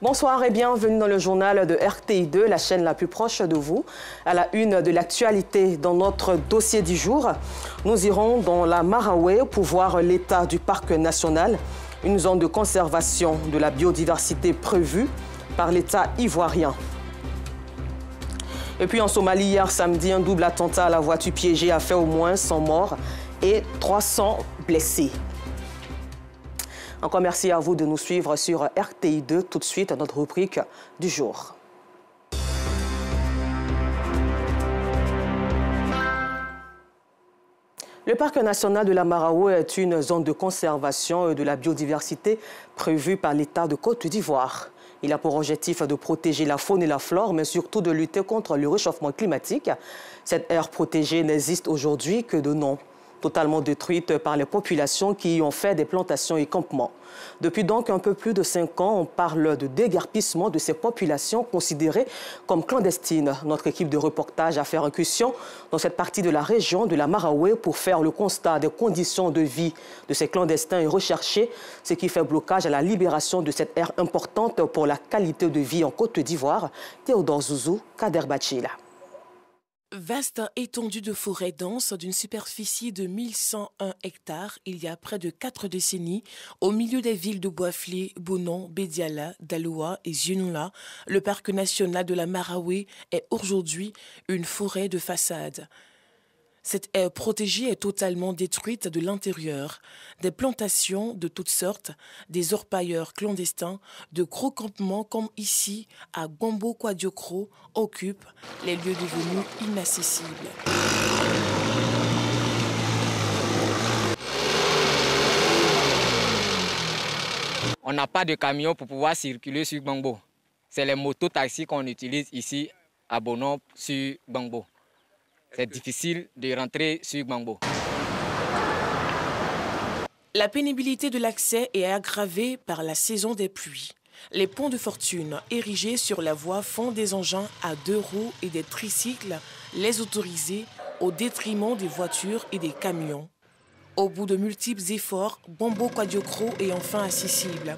Bonsoir et bienvenue dans le journal de RTI2, la chaîne la plus proche de vous. À la une de l'actualité, dans notre dossier du jour, nous irons dans la Maraoué pour voir l'état du parc national, une zone de conservation de la biodiversité prévue par l'État ivoirien. Et puis en Somalie, hier samedi, un double attentat à la voiture piégée a fait au moins 100 morts et 300 blessés. Encore merci à vous de nous suivre sur RTI2. Tout de suite, notre rubrique du jour. Le parc national de la Maraoué est une zone de conservation de la biodiversité prévue par l'État de Côte d'Ivoire. Il a pour objectif de protéger la faune et la flore, mais surtout de lutter contre le réchauffement climatique. Cette aire protégée n'existe aujourd'hui que de nom, totalement détruite par les populations qui y ont fait des plantations et campements. Depuis donc un peu plus de 5 ans, on parle de déguerpissement de ces populations considérées comme clandestines. Notre équipe de reportage a fait incursion dans cette partie de la région de la Maraoué pour faire le constat des conditions de vie de ces clandestins et rechercher ce qui fait blocage à la libération de cette aire importante pour la qualité de vie en Côte d'Ivoire. Théodore Zouzou, Kader Bachila. Vaste étendue de forêt dense d'une superficie de 1101 hectares il y a près de 4 décennies, au milieu des villes de Boaflé, Bonon, Bédiala, Daloa et Zionoula, le parc national de la Maraoué est aujourd'hui une forêt de façade. Cette aire protégée est totalement détruite de l'intérieur. Des plantations de toutes sortes, des orpailleurs clandestins, de gros campements comme ici à Gombo Kwadiokro occupent les lieux devenus inaccessibles. On n'a pas de camion pour pouvoir circuler sur Gbangbo. C'est les mototaxis qu'on utilise ici à Bonon sur Gbangbo. C'est difficile de rentrer sur Gbangbo. La pénibilité de l'accès est aggravée par la saison des pluies. Les ponts de fortune érigés sur la voie font des engins à 2 roues et des tricycles, les autorisés, au détriment des voitures et des camions. Au bout de multiples efforts, Gombo Kwadiokro est enfin accessible.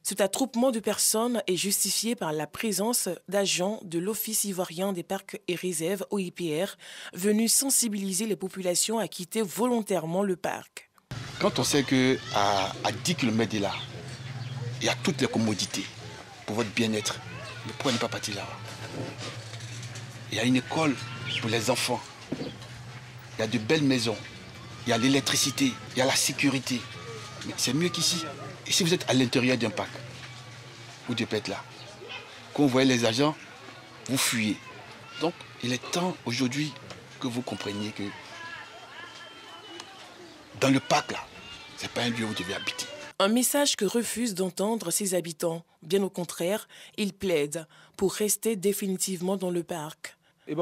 Cet attroupement de personnes est justifié par la présence d'agents de l'Office ivoirien des parcs et réserves, OIPR, venus sensibiliser les populations à quitter volontairement le parc. Quand on sait qu'à 10 km de là, il y a toutes les commodités pour votre bien-être, mais pourquoi ne pas partir là? Il y a une école pour les enfants, il y a de belles maisons, il y a l'électricité, il y a la sécurité. Mais c'est mieux qu'ici. Et si vous êtes à l'intérieur d'un parc, vous devez être là. Quand vous voyez les agents, vous fuyez. Donc, il est temps aujourd'hui que vous compreniez que dans le parc, là, ce n'est pas un lieu où vous devez habiter. Un message que refusent d'entendre ses habitants. Bien au contraire, ils plaident pour rester définitivement dans le parc. Tout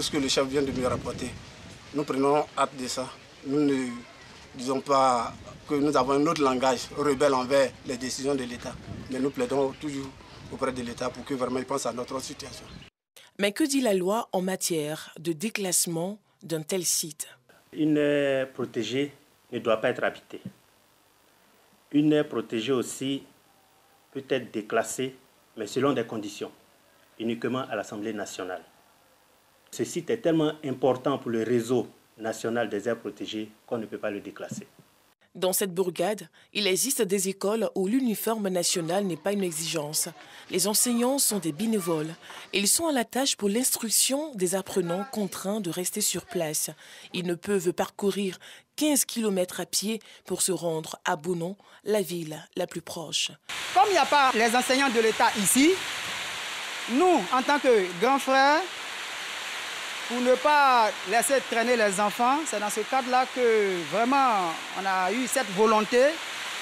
ce que le chef vient de me rapporter, nous prenons acte de ça. Nous ne disons pas que nous avons un autre langage rebelle envers les décisions de l'État. Mais nous plaidons toujours auprès de l'État pour que vraiment il pense à notre situation. Mais que dit la loi en matière de déclassement d'un tel site? Une aire protégée ne doit pas être habitée. Une aire protégée aussi peut être déclassée, mais selon des conditions, uniquement à l'Assemblée nationale. Ce site est tellement important pour le réseau national des aires protégées qu'on ne peut pas le déclasser. Dans cette bourgade, il existe des écoles où l'uniforme national n'est pas une exigence. Les enseignants sont des bénévoles. Ils sont à la tâche pour l'instruction des apprenants contraints de rester sur place. Ils ne peuvent parcourir 15 km à pied pour se rendre à Bonon, la ville la plus proche. Comme il n'y a pas les enseignants de l'État ici, nous, en tant que grands frères, pour ne pas laisser traîner les enfants, c'est dans ce cadre-là que vraiment on a eu cette volonté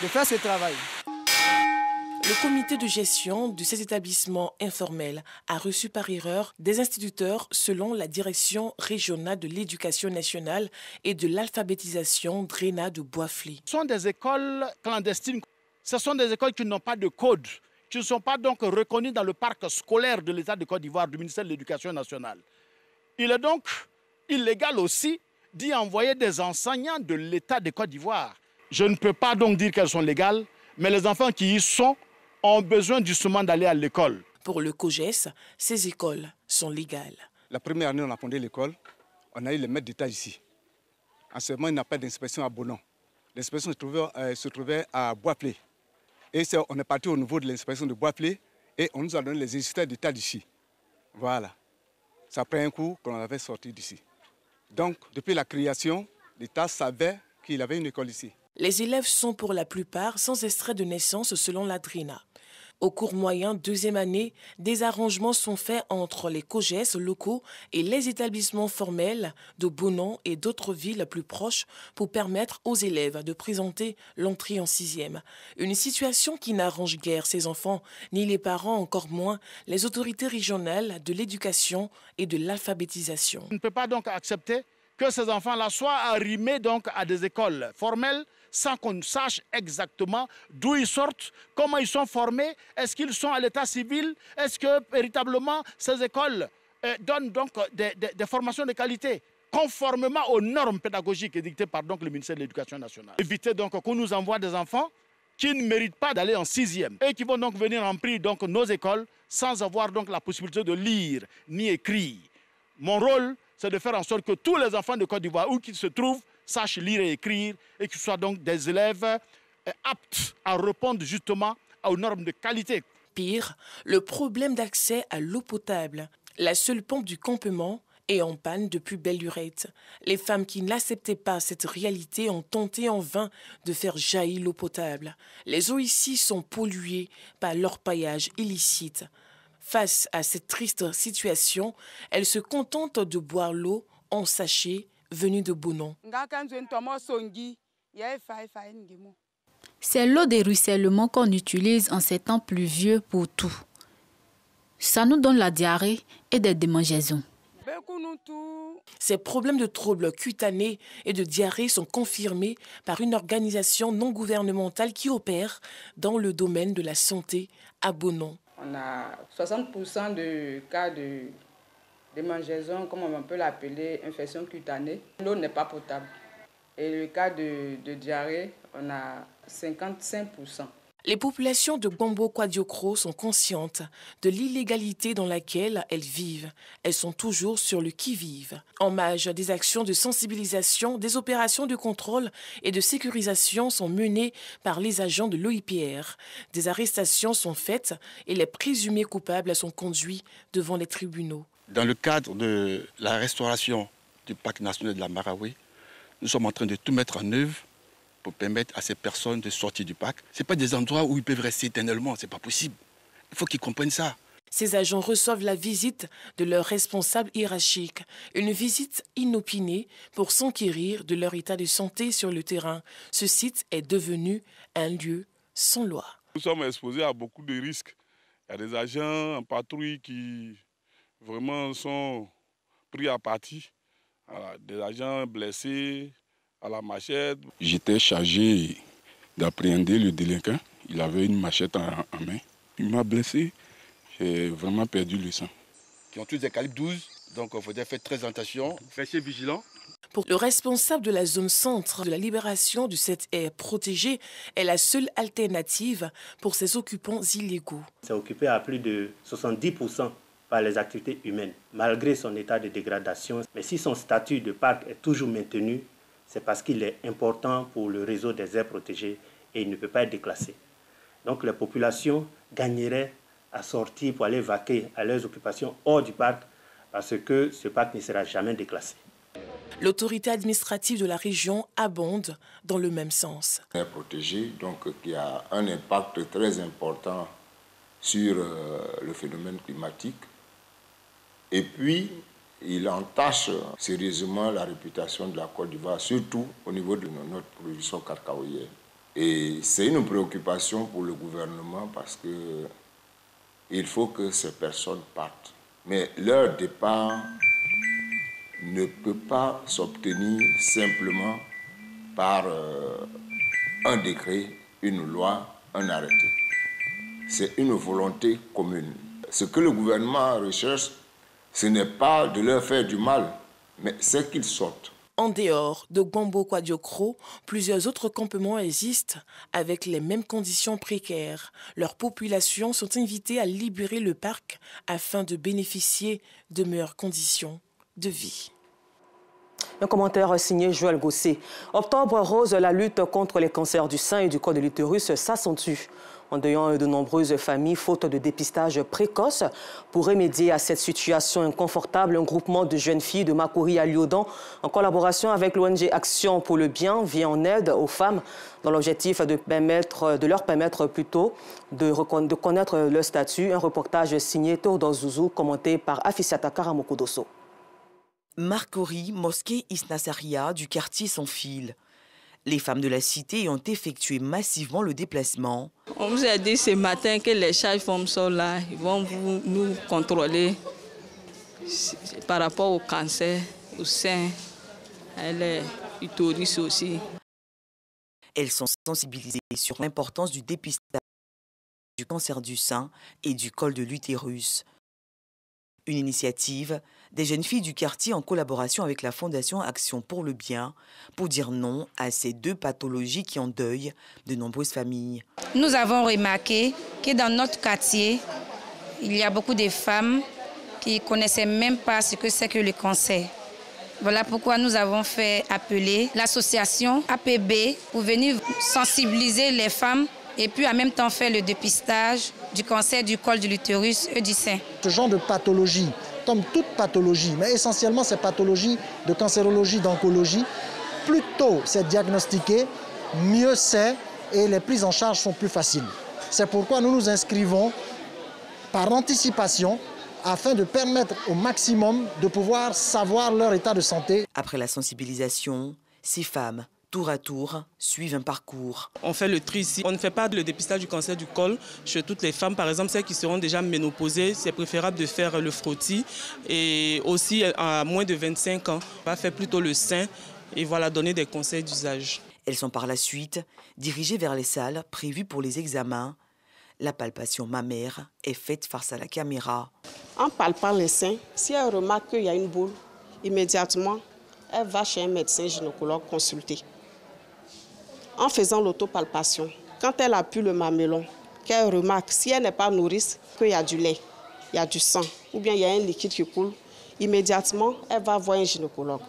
de faire ce travail. Le comité de gestion de ces établissements informels a reçu par erreur des instituteurs selon la direction régionale de l'éducation nationale et de l'alphabétisation DRENA de Boaflé. Ce sont des écoles clandestines. Ce sont des écoles qui n'ont pas de code, qui ne sont pas donc reconnues dans le parc scolaire de l'État de Côte d'Ivoire, du ministère de l'Éducation nationale. Il est donc illégal aussi d'y envoyer des enseignants de l'État de Côte d'Ivoire. Je ne peux pas donc dire qu'elles sont légales, mais les enfants qui y sont ont besoin justement d'aller à l'école. Pour le COJES, ces écoles sont légales. La première année, on a fondé l'école, on a eu les maîtres d'étage ici. En ce moment, il n'y a pas d'inspection à Bonon. L'inspection se trouvait à Bois-Plé. Et on est parti au niveau de l'inspection de Bois-Plé et on nous a donné les instituteurs d'état d'ici. Voilà. Ça prend un coup qu'on avait sorti d'ici. Donc, depuis la création, l'État savait qu'il avait une école ici. Les élèves sont pour la plupart sans extrait de naissance selon l'ADRINA. Au cours moyen, deuxième année, des arrangements sont faits entre les COJES locaux et les établissements formels de Bonon et d'autres villes plus proches pour permettre aux élèves de présenter l'entrée en sixième. Une situation qui n'arrange guère ces enfants, ni les parents, encore moins les autorités régionales de l'éducation et de l'alphabétisation. On ne peut pas donc accepter que ces enfants-là soient arrimés donc à des écoles formelles sans qu'on sache exactement d'où ils sortent, comment ils sont formés, est-ce qu'ils sont à l'état civil, est-ce que véritablement ces écoles donnent donc des formations de qualité conformément aux normes pédagogiques édictées par donc, le ministère de l'Éducation nationale. Éviter donc qu'on nous envoie des enfants qui ne méritent pas d'aller en sixième et qui vont donc venir remplir donc nos écoles sans avoir donc la possibilité de lire ni écrire. Mon rôle, c'est de faire en sorte que tous les enfants de Côte d'Ivoire, où qu'ils se trouvent, sachent lire et écrire et qu'ils soient donc des élèves aptes à répondre justement aux normes de qualité. Pire, le problème d'accès à l'eau potable. La seule pompe du campement est en panne depuis belle lurette. Les femmes qui n'acceptaient pas cette réalité ont tenté en vain de faire jaillir l'eau potable. Les eaux ici sont polluées par l'orpaillage illicite. Face à cette triste situation, elles se contentent de boire l'eau en sachet venue de Bonon. C'est l'eau des ruissellements qu'on utilise en ces temps pluvieux pour tout. Ça nous donne la diarrhée et des démangeaisons. Ces problèmes de troubles cutanés et de diarrhée sont confirmés par une organisation non gouvernementale qui opère dans le domaine de la santé à Bonon. On a 60% de cas de démangeaison, comme on peut l'appeler, infection cutanée. L'eau n'est pas potable. Et le cas de diarrhée, on a 55%. Les populations de Gbombo-Kwadiokro sont conscientes de l'illégalité dans laquelle elles vivent. Elles sont toujours sur le qui-vive. En marge des actions de sensibilisation, des opérations de contrôle et de sécurisation sont menées par les agents de l'OIPR. Des arrestations sont faites et les présumés coupables sont conduits devant les tribunaux. Dans le cadre de la restauration du parc national de la Marawe, nous sommes en train de tout mettre en œuvre pour permettre à ces personnes de sortir du parc. Ce n'est pas des endroits où ils peuvent rester éternellement, ce n'est pas possible. Il faut qu'ils comprennent ça. Ces agents reçoivent la visite de leurs responsables hiérarchiques, une visite inopinée pour s'enquérir de leur état de santé sur le terrain. Ce site est devenu un lieu sans loi. Nous sommes exposés à beaucoup de risques. Il y a des agents en patrouille qui vraiment sont pris à partie. Voilà, des agents blessés à la machette. J'étais chargé d'appréhender le délinquant. Il avait une machette en main. Il m'a blessé. J'ai vraiment perdu le sang. Qui ont tous des calibres 12, donc il faudrait faire très attention. Restez vigilants. Pour le responsable de la zone centre de la libération de cette aire protégée est la seule alternative pour ces occupants illégaux. C'est occupé à plus de 70% par les activités humaines, malgré son état de dégradation. Mais si son statut de parc est toujours maintenu, c'est parce qu'il est important pour le réseau des aires protégées et il ne peut pas être déclassé. Donc les populations gagneraient à sortir pour aller vaquer à leurs occupations hors du parc parce que ce parc ne sera jamais déclassé. L'autorité administrative de la région abonde dans le même sens. Aire protégée, donc qui a un impact très important sur le phénomène climatique. Et puis, il entache sérieusement la réputation de la Côte d'Ivoire, surtout au niveau de notre production cacaoyère. Et c'est une préoccupation pour le gouvernement parce qu'il faut que ces personnes partent. Mais leur départ ne peut pas s'obtenir simplement par un décret, une loi, un arrêté. C'est une volonté commune. Ce que le gouvernement recherche, ce n'est pas de leur faire du mal, mais c'est qu'ils sortent. En dehors de Gbambo Kwadiokro, plusieurs autres campements existent avec les mêmes conditions précaires. Leurs populations sont invitées à libérer le parc afin de bénéficier de meilleures conditions de vie. Un commentaire signé Joël Gossé. Octobre rose, la lutte contre les cancers du sein et du col de l'utérus s'accentue. Endeuillant de nombreuses familles faute de dépistage précoce. Pour remédier à cette situation inconfortable, un groupement de jeunes filles de Makori à Lyodan, en collaboration avec l'ONG Action pour le Bien, vient en aide aux femmes dans l'objectif de leur permettre plutôt de connaître leur statut. Un reportage signé Théodore Zouzou, commenté par Afisiata Karamokodoso. Makori, mosquée Isnasaria du quartier sans fil. Les femmes de la cité ont effectué massivement le déplacement. On vous a dit ce matin que les sages-femmes sont là, ils vont nous contrôler par rapport au cancer, au sein, à l'utérus aussi. Elles sont sensibilisées sur l'importance du dépistage du cancer du sein et du col de l'utérus. Une initiative des jeunes filles du quartier en collaboration avec la Fondation Action pour le Bien pour dire non à ces deux pathologies qui endeuillent de nombreuses familles. Nous avons remarqué que dans notre quartier, il y a beaucoup de femmes qui ne connaissaient même pas ce que c'est que le cancer. Voilà pourquoi nous avons fait appeler l'association APB pour venir sensibiliser les femmes et puis en même temps faire le dépistage du cancer du col de l'utérus et du sein. Ce genre de pathologie, comme toute pathologie, mais essentiellement ces pathologies de cancérologie, d'oncologie, plus tôt c'est diagnostiqué, mieux c'est et les prises en charge sont plus faciles. C'est pourquoi nous nous inscrivons par anticipation afin de permettre au maximum de pouvoir savoir leur état de santé. Après la sensibilisation, ces femmes, tour à tour, suivent un parcours. On fait le tri ici. On ne fait pas le dépistage du cancer du col chez toutes les femmes. Par exemple, celles qui seront déjà ménopausées, c'est préférable de faire le frottis. Et aussi, à moins de 25 ans, on va faire plutôt le sein et voilà, donner des conseils d'usage. Elles sont par la suite dirigées vers les salles prévues pour les examens. La palpation mammaire est faite face à la caméra. En palpant les seins, si elle remarque qu'il y a une boule, immédiatement, elle va chez un médecin gynécologue consulter. En faisant l'autopalpation, quand elle appuie le mamelon, qu'elle remarque, si elle n'est pas nourrice, qu'il y a du lait, il y a du sang, ou bien il y a un liquide qui coule, immédiatement, elle va voir un gynécologue.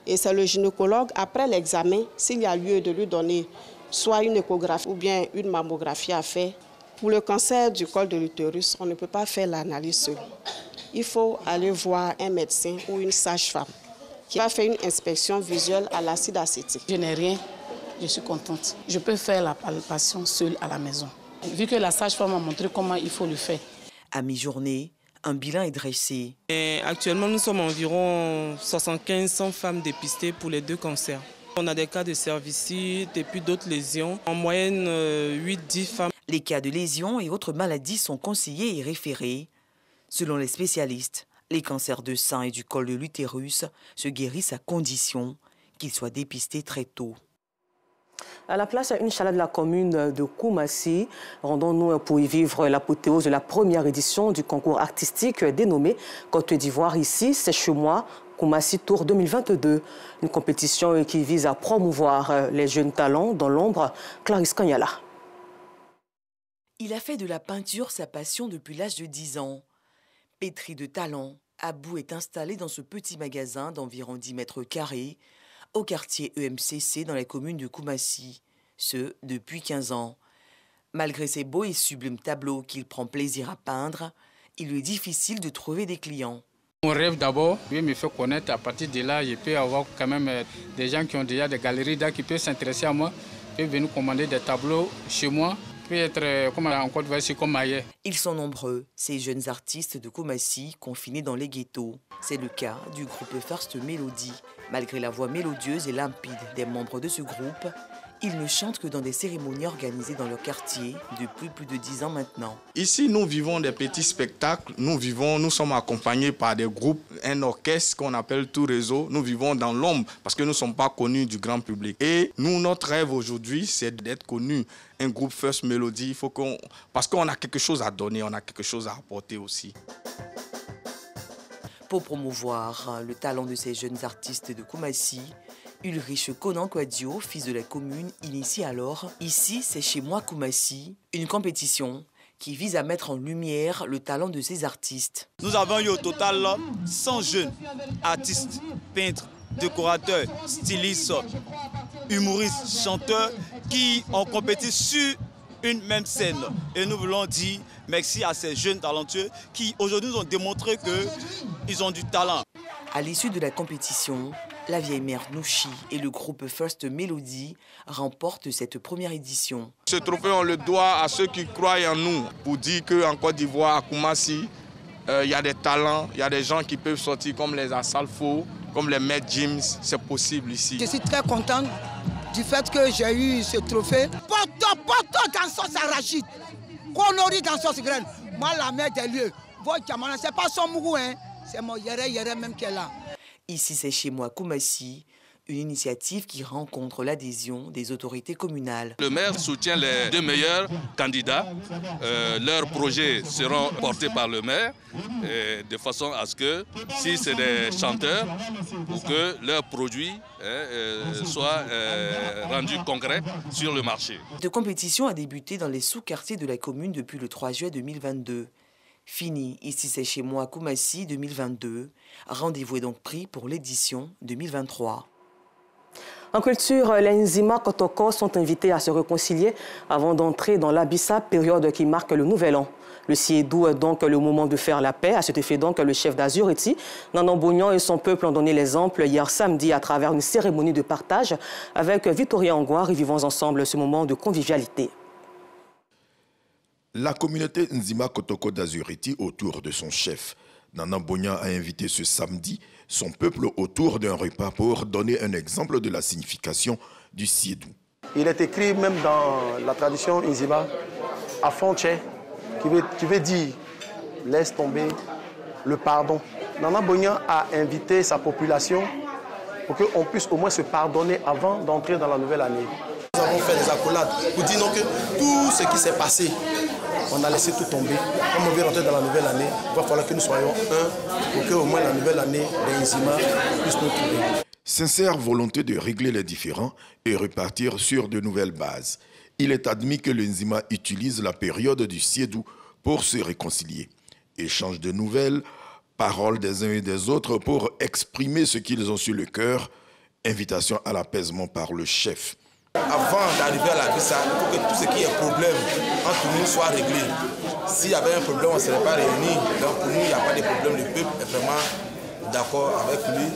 Et c'est le gynécologue, après l'examen, s'il y a lieu de lui donner soit une échographie ou bien une mammographie à faire. Pour le cancer du col de l'utérus, on ne peut pas faire l'analyse seul. Il faut aller voir un médecin ou une sage-femme qui va faire une inspection visuelle à l'acide acétique. Je n'ai rien, je suis contente. Je peux faire la palpation seule à la maison. Vu que la sage-femme m'a montré comment il faut le faire. À mi-journée, un bilan est dressé. Et actuellement, nous sommes environ 75-100 femmes dépistées pour les deux cancers. On a des cas de cervicite et puis d'autres lésions. En moyenne, 8-10 femmes. Les cas de lésions et autres maladies sont conseillés et référés. Selon les spécialistes, les cancers de sein et du col de l'utérus se guérissent à condition qu'ils soient dépistés très tôt. À la place Inch'Allah de la commune de Koumassi, rendons-nous pour y vivre l'apothéose de la première édition du concours artistique dénommé Côte d'Ivoire. Ici, c'est chez moi, Koumassi Tour 2022. Une compétition qui vise à promouvoir les jeunes talents dans l'ombre. Clarisse Kanyala. Il a fait de la peinture sa passion depuis l'âge de 10 ans. Pétri de talent, Abou est installé dans ce petit magasin d'environ 10 mètres carrés au quartier EMCC dans la commune de Koumassi, ce depuis 15 ans. Malgré ses beaux et sublimes tableaux qu'il prend plaisir à peindre, il lui est difficile de trouver des clients. Mon rêve d'abord, je me fais connaître. À partir de là, je peux avoir quand même des gens qui ont déjà des galeries d'art qui peuvent s'intéresser à moi, peuvent venir commander des tableaux chez moi. Peut être comme en Côte d'Ivoire, comme ailleurs. Ils sont nombreux, ces jeunes artistes de Koumassi confinés dans les ghettos. C'est le cas du groupe First Melody. Malgré la voix mélodieuse et limpide des membres de ce groupe, ils ne chantent que dans des cérémonies organisées dans leur quartier depuis plus de 10 ans maintenant. Ici, nous vivons des petits spectacles. Nous sommes accompagnés par des groupes, un orchestre qu'on appelle Tout Réseau. Nous vivons dans l'ombre parce que nous ne sommes pas connus du grand public. Et nous, notre rêve aujourd'hui, c'est d'être connus. Un groupe First Melody, parce qu'on a quelque chose à donner, on a quelque chose à apporter aussi. Pour promouvoir le talent de ces jeunes artistes de Koumassi, Ulrich Konan-Kouadio, fils de la commune, initie alors « Ici, c'est chez moi Koumassi », une compétition qui vise à mettre en lumière le talent de ces artistes. Nous avons eu au total 100 jeunes artistes, peintres, décorateurs, stylistes, humoristes, chanteurs qui ont compéti sur une même scène. Et nous voulons dire merci à ces jeunes talentueux qui aujourd'hui nous ont démontré qu'ils ont du talent. À l'issue de la compétition, la vieille mère Nouchi et le groupe First Melody remportent cette première édition. Ce trophée, on le doit à ceux qui croient en nous pour dire qu'en Côte d'Ivoire, à Koumassi, il y a des talents, il y a des gens qui peuvent sortir comme les Assalfo, comme les Maître James, c'est possible ici. Je suis très contente du fait que j'ai eu ce trophée. Poto dans sauce arachide, Konori dans sauce graine. Moi, la mère des lieux, c'est pas son mougou, hein. C'est mon yéré même qui est là. Ici, c'est chez moi Koumassi, une initiative qui rencontre l'adhésion des autorités communales. Le maire soutient les 2 meilleurs candidats. Leurs projets seront portés par le maire de façon à ce que, si c'est des chanteurs, pour que leurs produits soient rendus concrets sur le marché. Cette compétition a débuté dans les sous-quartiers de la commune depuis le 3 juillet 2022. Fini, ici c'est chez moi Koumassi 2022. Rendez-vous est donc pris pour l'édition 2023. En culture, les Nzima Kotoko sont invités à se réconcilier avant d'entrer dans l'Abissa, période qui marque le Nouvel An. Le Siédou est donc le moment de faire la paix. À cet effet, donc, le chef d'Azuriti, Nanan Bognan et son peuple ont donné l'exemple hier samedi à travers une cérémonie de partage avec Victoria Angoire et vivons ensemble ce moment de convivialité. La communauté Nzima Kotoko d'Azuriti, autour de son chef, Nanan Bognan, a invité ce samedi son peuple autour d'un repas pour donner un exemple de la signification du Siédou. Il est écrit même dans la tradition Nzima, à Fonche, qui veut dire laisse tomber le pardon. Nanan Bognan a invité sa population pour qu'on puisse au moins se pardonner avant d'entrer dans la nouvelle année. Nous avons fait des accolades pour dire non, que tout ce qui s'est passé, on a laissé tout tomber. Comme on veut rentrer dans la nouvelle année, il va falloir que nous soyons un pour qu'au moins la nouvelle année des Nzima puisse nous trouver. Sincère volonté de régler les différends et repartir sur de nouvelles bases. Il est admis que les Nzima utilisent la période du Siédou pour se réconcilier. Échange de nouvelles, paroles des uns et des autres pour exprimer ce qu'ils ont sur le cœur. Invitation à l'apaisement par le chef. Avant d'arriver à la Bissa, il faut que tout ce qui est problème entre nous soit réglé. S'il y avait un problème, on ne serait pas réunis. Donc pour nous, il n'y a pas de problème. Le peuple est vraiment d'accord avec lui,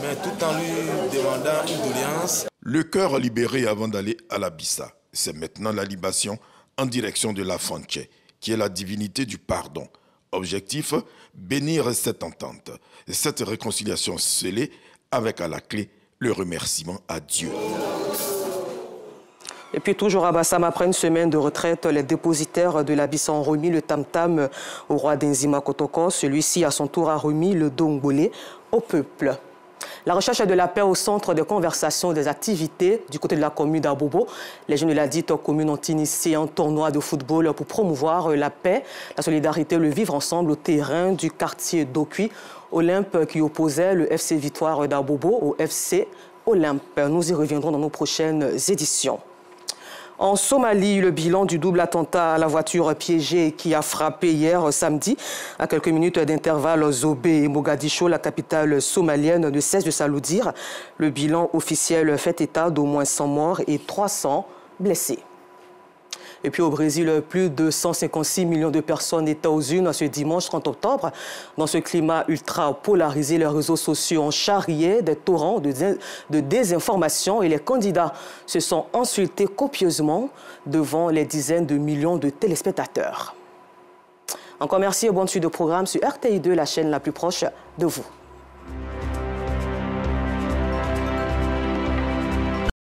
mais tout en lui demandant une doléance. Le cœur libéré avant d'aller à la Bissa. C'est maintenant la libation en direction de la Fonche, qui est la divinité du pardon. Objectif, bénir cette entente, cette réconciliation scellée avec à la clé le remerciement à Dieu. Et puis toujours à Bassam, après une semaine de retraite, les dépositaires de l'Abissa ont remis le tam-tam au roi d'Nzima Kotoko. Celui-ci, à son tour, a remis le dongolé au peuple. La recherche de la paix au centre des conversations et des activités du côté de la commune d'Abobo. Les jeunes de la dite commune ont initié un tournoi de football pour promouvoir la paix, la solidarité, le vivre ensemble au terrain du quartier d'Okui. Olympe qui opposait le FC Victoire d'Abobo au FC Olympe. Nous y reviendrons dans nos prochaines éditions. En Somalie, le bilan du double attentat à la voiture piégée qui a frappé hier samedi, à quelques minutes d'intervalle, Zobé et Mogadiscio, la capitale somalienne, ne cesse de s'alourdir. Le bilan officiel fait état d'au moins 100 morts et 300 blessés. Et puis au Brésil, plus de 156 millions de personnes étaient aux urnes ce dimanche 30 octobre. Dans ce climat ultra polarisé, les réseaux sociaux ont charrié des torrents de désinformation et les candidats se sont insultés copieusement devant les dizaines de millions de téléspectateurs. Encore merci et bonne suite de programme sur RTI2, la chaîne la plus proche de vous.